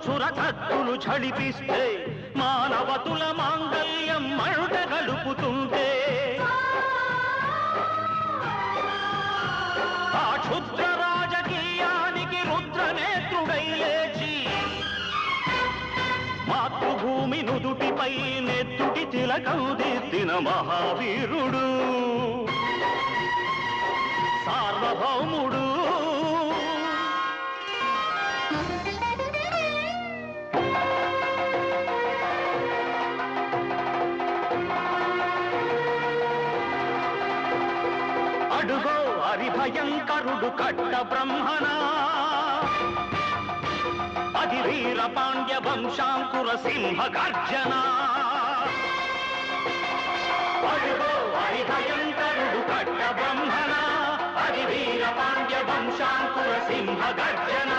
చురకత్తులు ఝళిపిస్తే మానవతుల మాంగల్యం మంట గడుపుతుంటే ఆ క్షుద్ర రాజకీయానికి రుద్రనేత్రుడై లేచి మాతృభూమి నుదుటిపై నెత్తుటి తిలకం దిద్దిన మహావీరుడు సార్వభౌముడు అడుగో హరిభయంకరుడు కట్ట బ్రహ్మణ అది వీర పాండ్య వంశాంకుర సింహ గర్జన అడుగో హరిభయంకరుడు కట్ట బ్రహ్మణ అది వీర పాండ్య వంశాంకుర సింహ గర్జన